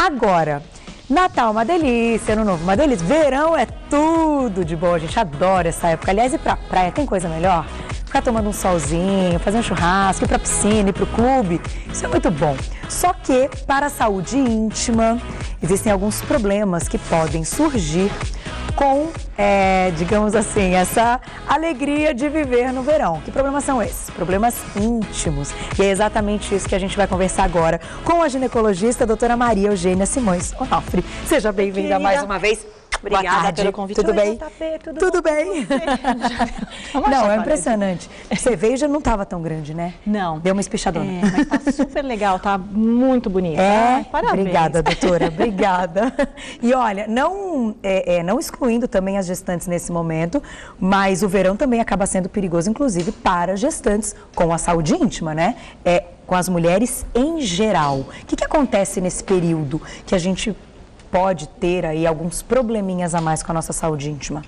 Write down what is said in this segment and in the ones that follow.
Agora, Natal é uma delícia, Ano Novo é uma delícia, verão é tudo de bom, a gente adora essa época. Aliás, ir pra praia tem coisa melhor? Ficar tomando um solzinho, fazer um churrasco, ir pra piscina, ir pro clube, isso é muito bom. Só que, para a saúde íntima, existem alguns problemas que podem surgir com, digamos assim, essa alegria de viver no verão. Que problemas são esses? Problemas íntimos. E é exatamente isso que a gente vai conversar agora com a ginecologista, a doutora Maria Eugênia Simões Onofre. Seja bem-vinda mais uma vez. Obrigada pelo convite. Tudo bem? Tudo bem? Não, é impressionante. Você veio e já não estava tão grande, né? Não. Deu uma espichadona. Mas tá super legal, tá muito bonita. Parabéns. Obrigada, doutora. Obrigada. E olha, não excluindo também as gestantes nesse momento, mas o verão também acaba sendo perigoso, inclusive para gestantes com a saúde íntima, né? Com as mulheres em geral. O que acontece nesse período que a gente pode ter aí alguns probleminhas a mais com a nossa saúde íntima?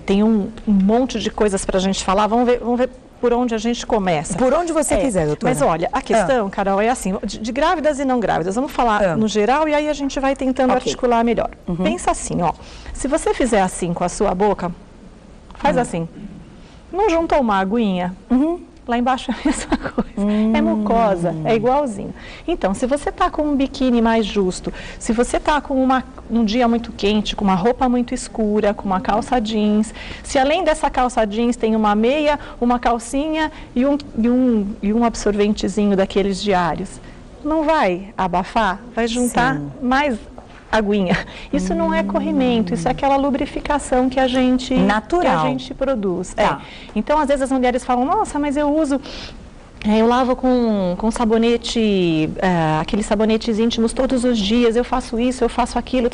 Tem um monte de coisas para a gente falar. Vamos ver por onde a gente começa. Por onde você quiser, doutora. Mas olha, a questão, Carol, é assim, de grávidas e não grávidas. Vamos falar no geral e aí a gente vai tentando articular melhor. Pensa assim, ó. Se você fizer assim com a sua boca, faz assim. Não juntou uma aguinha? Lá embaixo é a mesma coisa, é mucosa, é igualzinho. Então, se você está com um biquíni mais justo, se você está com um dia muito quente, com uma roupa muito escura, com uma calça jeans, se além dessa calça jeans tem uma meia, uma calcinha e um absorventezinho daqueles diários, não vai abafar? Vai juntar mais aguinha. Isso não é corrimento, isso é aquela lubrificação que a gente produz. Então, às vezes as mulheres falam, nossa, mas eu lavo com sabonete, aqueles sabonetes íntimos todos os dias, eu faço isso, eu faço aquilo,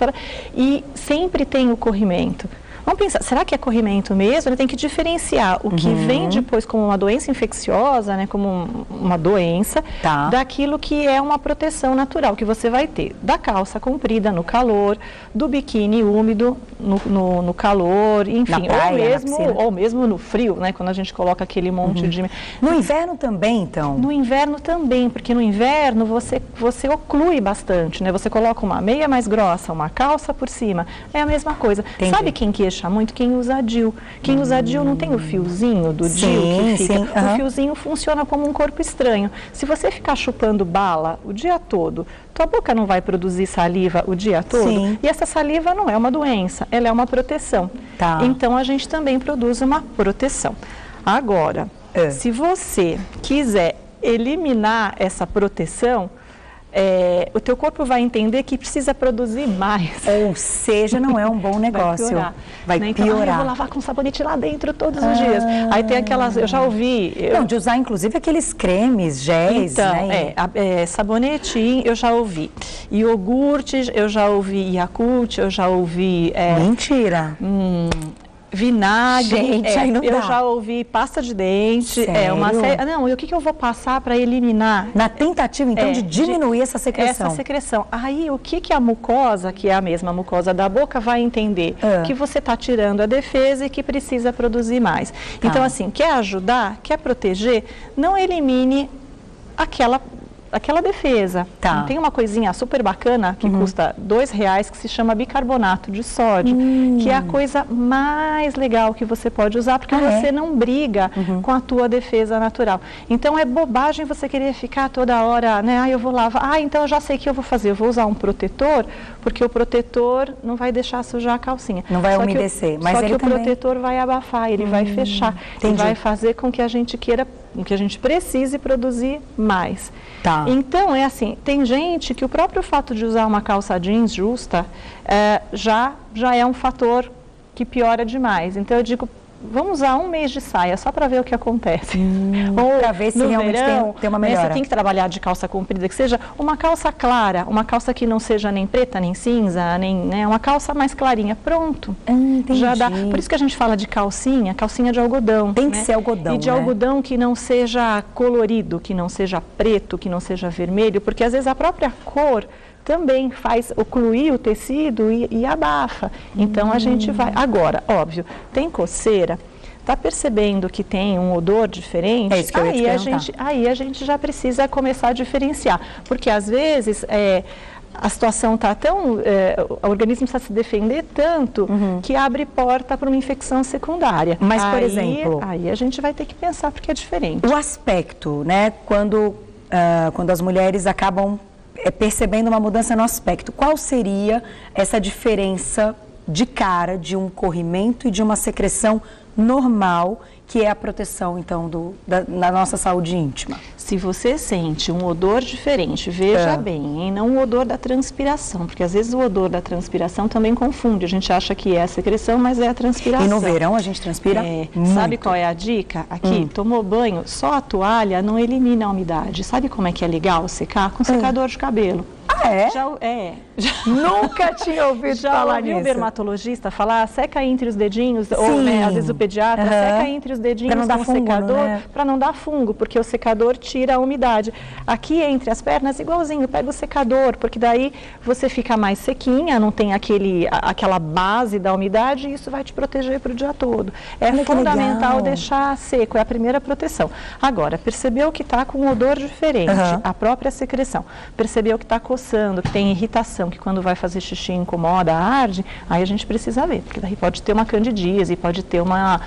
e sempre tem o corrimento. Vamos pensar, será que é corrimento mesmo? Ele tem que diferenciar o que vem depois como uma doença infecciosa, né, como uma doença, daquilo que é uma proteção natural que você vai ter da calça comprida no calor, do biquíni úmido no calor, enfim, praia, ou mesmo no frio, né, quando a gente coloca aquele monte de... No inverno também, então? No inverno também, porque no inverno você oclui bastante, né? Você coloca uma meia mais grossa, uma calça por cima, é a mesma coisa. Entendi. Sabe quem queixa muito? Quem usa DIU. Quem usa DIU não tem o fiozinho do DIU que fica. O fiozinho funciona como um corpo estranho. Se você ficar chupando bala o dia todo, tua boca não vai produzir saliva o dia todo? E essa saliva não é uma doença, ela é uma proteção. Então a gente também produz uma proteção. Agora, se você quiser eliminar essa proteção, o teu corpo vai entender que precisa produzir mais. Ou seja, não é um bom negócio. Vai piorar. Então, eu vou lavar com sabonete lá dentro todos os dias. Aí tem aquelas, eu já ouvi... Não, de usar inclusive aqueles cremes, géis, né? Sabonete, eu já ouvi. Iogurte, eu já ouvi Yakult, eu já ouvi... Mentira! Vinagre, gente, aí não eu dá. Já ouvi pasta de dente, Não, e o que eu vou passar para eliminar? Na tentativa, então, de diminuir essa secreção. Essa secreção. Aí, o que a mucosa, que é a mesma mucosa da boca, vai entender? Que você está tirando a defesa e que precisa produzir mais. Então, assim, quer ajudar, quer proteger, não elimine aquela defesa. Tem uma coisinha super bacana que custa R$2 que se chama bicarbonato de sódio, que é a coisa mais legal que você pode usar, porque você não briga com a tua defesa natural. Então é bobagem você querer ficar toda hora, né? Eu vou lavar, então eu já sei o que eu vou fazer, eu vou usar um protetor, porque o protetor não vai deixar sujar a calcinha. Não vai umedecer, mas só ele que o protetor vai abafar, ele vai fechar, e vai fazer com que a gente precise produzir mais. Então, é assim, tem gente que o próprio fato de usar uma calça jeans justa já é um fator que piora demais. Então, eu digo, vamos usar um mês de saia só para ver o que acontece. Para ver se realmente tem uma melhora. Você tem que trabalhar de calça comprida, que seja uma calça clara, uma calça que não seja nem preta, nem cinza, uma calça mais clarinha. Pronto. Já dá. Por isso que a gente fala de calcinha de algodão. Tem que ser algodão, e de algodão que não seja colorido, que não seja preto, que não seja vermelho, porque às vezes a própria cor também faz ocluir o tecido e abafa. Então, a gente vai... Agora, óbvio, tem coceira, está percebendo que tem um odor diferente, aí a gente já precisa começar a diferenciar. Porque, às vezes, a situação está tão... o organismo precisa se defender tanto que abre porta para uma infecção secundária. Mas, por exemplo... Aí a gente vai ter que pensar porque é diferente. O aspecto, né? Quando as mulheres acabam percebendo uma mudança no aspecto, qual seria essa diferença de cara de um corrimento e de uma secreção normal, que é a proteção, então, da nossa saúde íntima? Se você sente um odor diferente, veja bem, hein? Não o odor da transpiração, porque às vezes o odor da transpiração também confunde. A gente acha que é a secreção, mas é a transpiração. E no verão a gente transpira muito. Sabe qual é a dica? Aqui, tomou banho, só a toalha não elimina a umidade. Sabe como é que é legal secar? Com secador de cabelo. Ah, é? Nunca tinha ouvido falar nisso. Já ouviu o dermatologista falar, seca entre os dedinhos, sim, ou né, às vezes o pediatra, seca entre os dedinhos com o secador, né? Para não dar fungo, porque o secador tira a umidade. Aqui entre as pernas, igualzinho, pega o secador, porque daí você fica mais sequinha, não tem aquela base da umidade e isso vai te proteger para o dia todo. É fundamental deixar seco, é a primeira proteção. Agora, percebeu que está com um odor diferente, a própria secreção, percebeu que está coçando, que tem irritação, que quando vai fazer xixi incomoda, arde, aí a gente precisa ver, porque daí pode ter uma candidíase, pode ter uma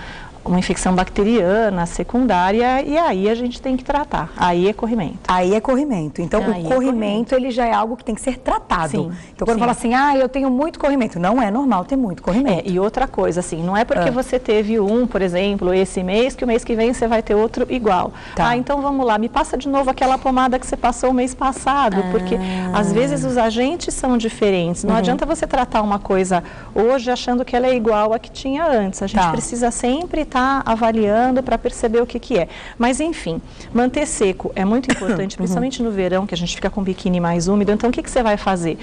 infecção bacteriana secundária e aí a gente tem que tratar. Aí é corrimento. Aí é corrimento. Então, o corrimento, ele já é algo que tem que ser tratado. Sim, então, quando fala assim, eu tenho muito corrimento, não é normal ter muito corrimento. E outra coisa, assim, não é porque você teve por exemplo, esse mês, que o mês que vem você vai ter outro igual. Tá. Então vamos lá, me passa de novo aquela pomada que você passou o mês passado, porque às vezes os agentes são diferentes. Não adianta você tratar uma coisa hoje achando que ela é igual a que tinha antes. A gente precisa sempre estar avaliando para perceber o que é. Mas, enfim, manter seco é muito importante, principalmente no verão, que a gente fica com o biquíni mais úmido. Então, o que você vai fazer?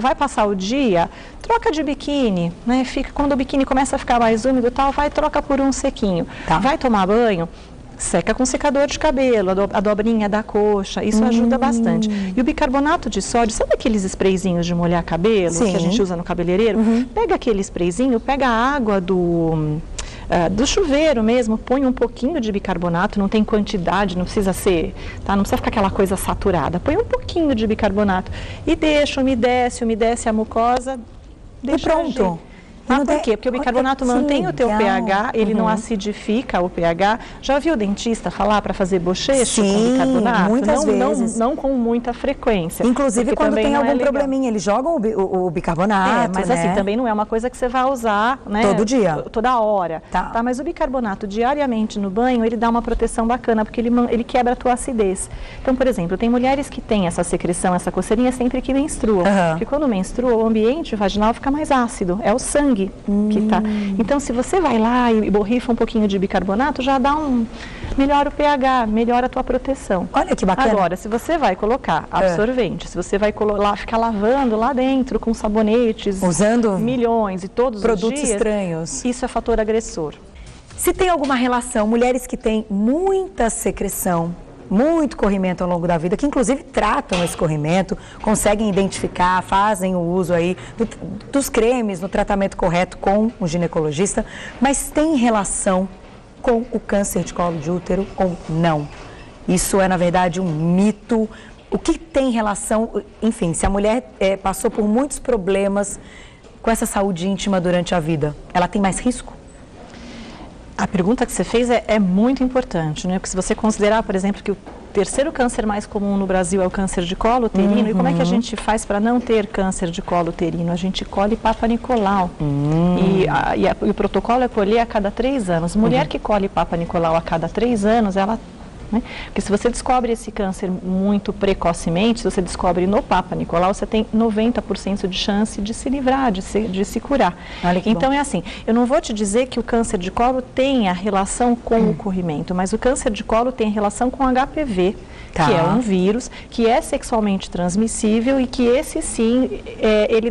Vai passar o dia, troca de biquíni, né? Quando o biquíni começa a ficar mais úmido, troca por um sequinho. Vai tomar banho, seca com secador de cabelo, a dobrinha da coxa, isso ajuda bastante. E o bicarbonato de sódio, sabe aqueles sprayzinhos de molhar cabelo que a gente usa no cabeleireiro? Pega aquele sprayzinho, pega a água do chuveiro mesmo, põe um pouquinho de bicarbonato, não tem quantidade, não precisa ser, não precisa ficar aquela coisa saturada, põe um pouquinho de bicarbonato e deixa, umedece a mucosa, deixa pronto. Por quê? Porque o bicarbonato mantém o teu pH, ele não acidifica o pH. Já viu o dentista falar para fazer bochecho com bicarbonato? Muitas vezes. Não com muita frequência. Inclusive quando tem algum probleminha, eles jogam o bicarbonato, mas assim, também não é uma coisa que você vai usar, né? Todo dia. Toda hora. Mas o bicarbonato diariamente no banho, ele dá uma proteção bacana, porque ele quebra a tua acidez. Então, por exemplo, tem mulheres que têm essa secreção, essa coceirinha sempre que menstruam. Porque quando menstruam, o ambiente vaginal fica mais ácido, é o sangue que tá. Então, se você vai lá e borrifa um pouquinho de bicarbonato, já melhora o pH, melhora a tua proteção. Olha que bacana. Agora, se você vai colocar absorvente, se você vai ficar lavando lá dentro com sabonetes, usando milhões e todos produtos os dias, estranhos, isso é fator agressor. Se tem alguma relação, mulheres que têm muita secreção, muito corrimento ao longo da vida, que inclusive tratam esse corrimento, conseguem identificar, fazem o uso aí dos cremes no tratamento correto com o ginecologista, mas tem relação com o câncer de colo de útero ou não? Isso é, na verdade, um mito. O que tem relação, enfim, se a mulher passou por muitos problemas com essa saúde íntima durante a vida, ela tem mais risco? A pergunta que você fez é muito importante, né? Porque se você considerar, por exemplo, que o terceiro câncer mais comum no Brasil é o câncer de colo uterino, e como é que a gente faz para não ter câncer de colo uterino? A gente colhe Papa Nicolau. E o protocolo é colher a cada 3 anos. Mulher que colhe Papa Nicolau a cada 3 anos, ela... Porque se você descobre esse câncer muito precocemente, se você descobre no Papa Nicolau, você tem 90% de chance de se livrar, de se curar. Então é assim, eu não vou te dizer que o câncer de colo tenha relação com o corrimento, mas o câncer de colo tem relação com HPV, que é um vírus, que é sexualmente transmissível e que esse sim, ele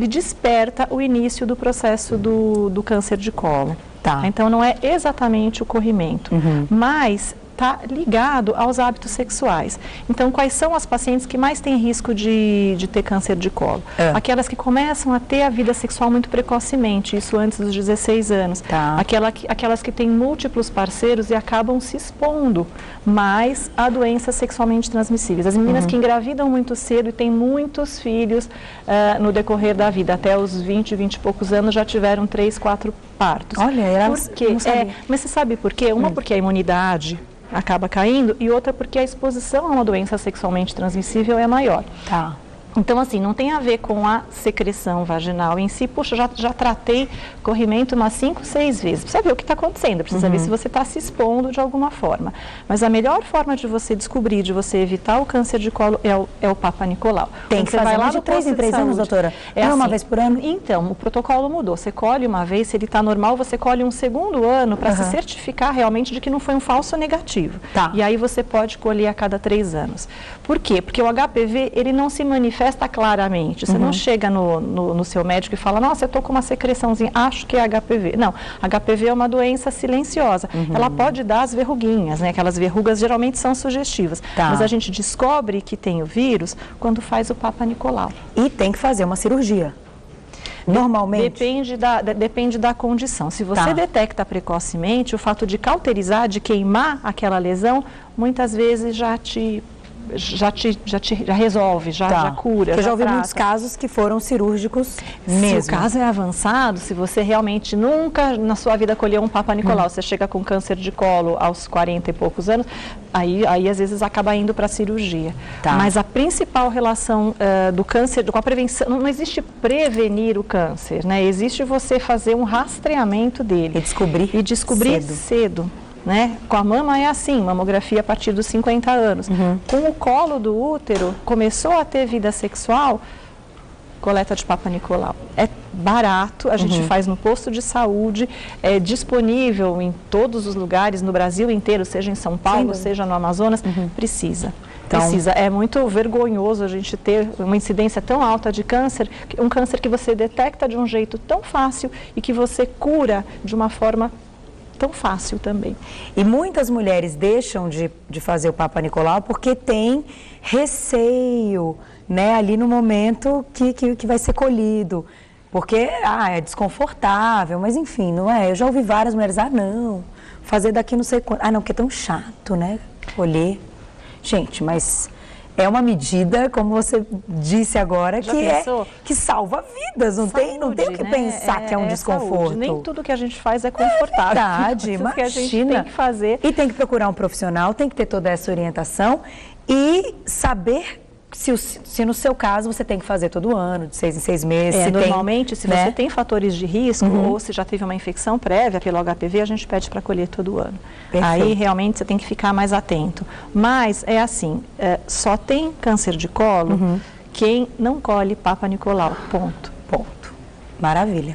desperta o início do processo do câncer de colo. Então, não é exatamente o corrimento, mas está ligado aos hábitos sexuais. Então, quais são as pacientes que mais têm risco de ter câncer de colo? Aquelas que começam a ter a vida sexual muito precocemente, isso antes dos 16 anos. Tá. Aquelas que têm múltiplos parceiros e acabam se expondo mais a doenças sexualmente transmissíveis. As meninas que engravidam muito cedo e têm muitos filhos no decorrer da vida, até os 20 e poucos anos já tiveram 3, 4 partos. Olha, era mas você sabe por quê? Uma porque a imunidade acaba caindo e outra porque a exposição a uma doença sexualmente transmissível é maior. Tá. Então, assim, não tem a ver com a secreção vaginal em si. Puxa, já tratei corrimento umas 5, 6 vezes. Precisa ver o que está acontecendo, precisa ver se você está se expondo de alguma forma. Mas a melhor forma de você descobrir, de você evitar o câncer de colo é o Papa Nicolau. Tem que fazer lá de 3 em 3 anos, doutora? É uma vez por ano? Então, o protocolo mudou. Você colhe uma vez, se ele está normal, você colhe um segundo ano para se certificar realmente de que não foi um falso negativo. Tá. E aí você pode colher a cada 3 anos. Por quê? Porque o HPV, ele não se manifesta claramente. Você não chega no seu médico e fala, nossa, eu estou com uma secreçãozinha, acho que é HPV. Não, HPV é uma doença silenciosa. Ela pode dar as verruguinhas, né? Aquelas verrugas geralmente são sugestivas. Tá. Mas a gente descobre que tem o vírus quando faz o Papa Nicolau. E tem que fazer uma cirurgia. Normalmente? Depende da condição. Se você detecta precocemente, o fato de cauterizar, de queimar aquela lesão, muitas vezes já resolve, já cura. Eu já ouvi muitos casos que foram cirúrgicos mesmo. Se o caso é avançado, se você realmente nunca na sua vida colheu um Papa Nicolau, você chega com câncer de colo aos 40 e poucos anos, aí às vezes acaba indo para a cirurgia. Tá. Mas a principal relação do câncer, com a prevenção, não existe prevenir o câncer, né? Existe você fazer um rastreamento dele. E descobrir cedo. Né? Com a mama é assim, mamografia a partir dos 50 anos. Com o colo do útero, começou a ter vida sexual, coleta de Papa Nicolau. É barato, a gente faz no posto de saúde, é disponível em todos os lugares, no Brasil inteiro, seja em São Paulo, seja no Amazonas, precisa. É muito vergonhoso a gente ter uma incidência tão alta de câncer, um câncer que você detecta de um jeito tão fácil e que você cura de uma forma tão fácil também. E muitas mulheres deixam de fazer o Papa Nicolau porque tem receio, né, ali no momento que vai ser colhido. Porque, é desconfortável, mas enfim, não é? Eu já ouvi várias mulheres, não, fazer daqui não sei quanto. Não, porque é tão chato, né, colher. Gente, mas é uma medida, como você disse agora, que salva vidas, não tem o que pensar que é um desconforto. Saúde. Nem tudo que a gente faz é confortável. Verdade, imagina. Que a gente tem que fazer. E tem que procurar um profissional, tem que ter toda essa orientação e saber se no seu caso você tem que fazer todo ano, de 6 em 6 meses. Normalmente, se você tem fatores de risco ou se já teve uma infecção prévia pelo HPV, a gente pede para colher todo ano. Perfeito. Aí realmente você tem que ficar mais atento. Mas é assim, só tem câncer de colo quem não colhe Papa Nicolau, ponto. Maravilha.